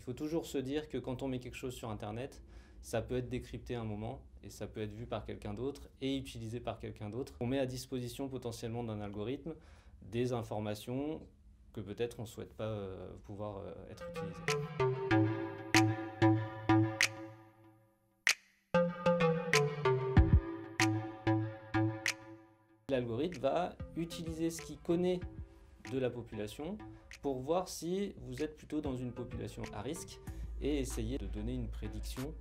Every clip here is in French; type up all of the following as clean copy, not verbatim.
Il faut toujours se dire que quand on met quelque chose sur Internet, ça peut être décrypté à un moment et ça peut être vu par quelqu'un d'autre et utilisé par quelqu'un d'autre. On met à disposition potentiellement d'un algorithme des informations que peut-être on ne souhaite pas pouvoir être utilisées. L'algorithme va utiliser ce qu'il connaît de la population pour voir si vous êtes plutôt dans une population à risque et essayer de donner une prédiction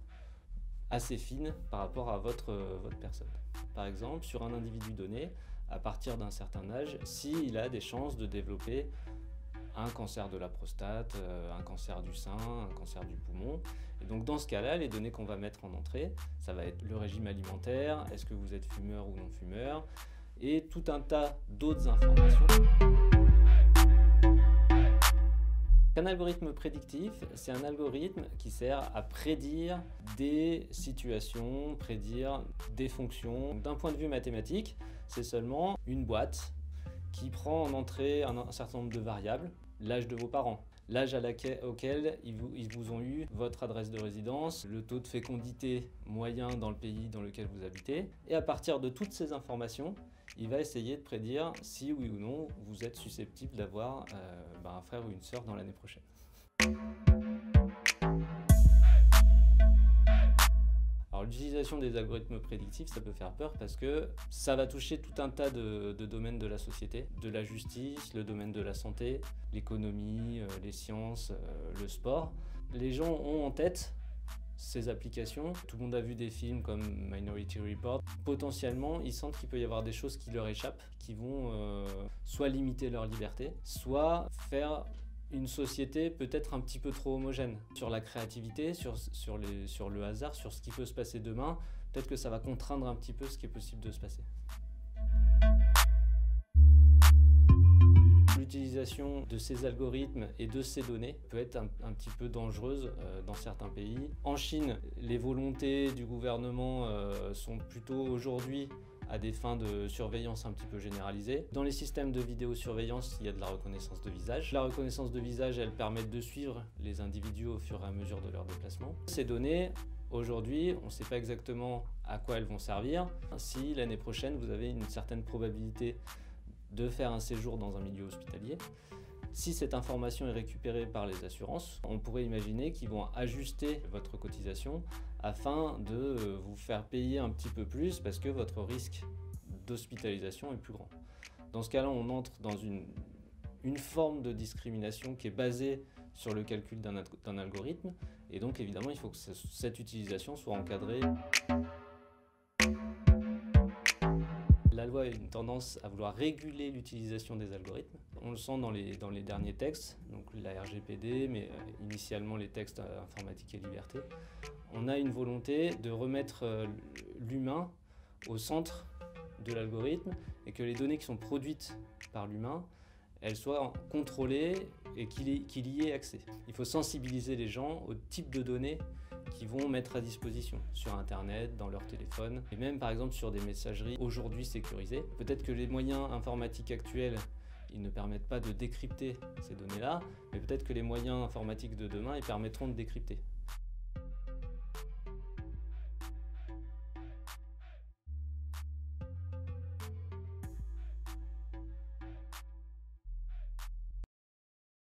assez fine par rapport à votre personne. Par exemple, sur un individu donné, à partir d'un certain âge, s'il a des chances de développer un cancer de la prostate, un cancer du sein, un cancer du poumon. Et donc dans ce cas-là, les données qu'on va mettre en entrée, ça va être le régime alimentaire, est-ce que vous êtes fumeur ou non fumeur, et tout un tas d'autres informations. Un algorithme prédictif, c'est un algorithme qui sert à prédire des situations, prédire des fonctions. D'un point de vue mathématique, c'est seulement une boîte qui prend en entrée un certain nombre de variables, l'âge de vos parents, l'âge auquel ils vous ont eu, votre adresse de résidence, le taux de fécondité moyen dans le pays dans lequel vous habitez. Et à partir de toutes ces informations, il va essayer de prédire si oui ou non vous êtes susceptible d'avoir un frère ou une sœur dans l'année prochaine. Alors l'utilisation des algorithmes prédictifs, ça peut faire peur parce que ça va toucher tout un tas de domaines de la société, de la justice, le domaine de la santé, l'économie, les sciences, le sport. Les gens ont en tête ces applications. Tout le monde a vu des films comme Minority Report. Potentiellement, ils sentent qu'il peut y avoir des choses qui leur échappent, qui vont soit limiter leur liberté, soit faire une société peut-être un petit peu trop homogène. Sur la créativité, sur le hasard, sur ce qui peut se passer demain, peut-être que ça va contraindre un petit peu ce qui est possible de se passer. L'utilisation de ces algorithmes et de ces données peut être un petit peu dangereuse dans certains pays. En Chine, les volontés du gouvernement sont plutôt aujourd'hui à des fins de surveillance un petit peu généralisée. Dans les systèmes de vidéosurveillance, il y a de la reconnaissance de visage. La reconnaissance de visage, elle permet de suivre les individus au fur et à mesure de leur déplacement. Ces données, aujourd'hui, on ne sait pas exactement à quoi elles vont servir. Si l'année prochaine, vous avez une certaine probabilité de faire un séjour dans un milieu hospitalier. Si cette information est récupérée par les assurances, on pourrait imaginer qu'ils vont ajuster votre cotisation afin de vous faire payer un petit peu plus parce que votre risque d'hospitalisation est plus grand. Dans ce cas-là, on entre dans une forme de discrimination qui est basée sur le calcul d'un algorithme et donc évidemment il faut que cette utilisation soit encadrée. La loi a une tendance à vouloir réguler l'utilisation des algorithmes. On le sent dans les derniers textes, donc la RGPD, mais initialement les textes informatique et liberté. On a une volonté de remettre l'humain au centre de l'algorithme et que les données qui sont produites par l'humain, elles soient contrôlées et qu'il y ait accès. Il faut sensibiliser les gens au type de données qu'ils vont mettre à disposition sur Internet, dans leur téléphone, et même par exemple sur des messageries aujourd'hui sécurisées. Peut-être que les moyens informatiques actuels, ils ne permettent pas de décrypter ces données-là, mais peut-être que les moyens informatiques de demain, ils permettront de décrypter.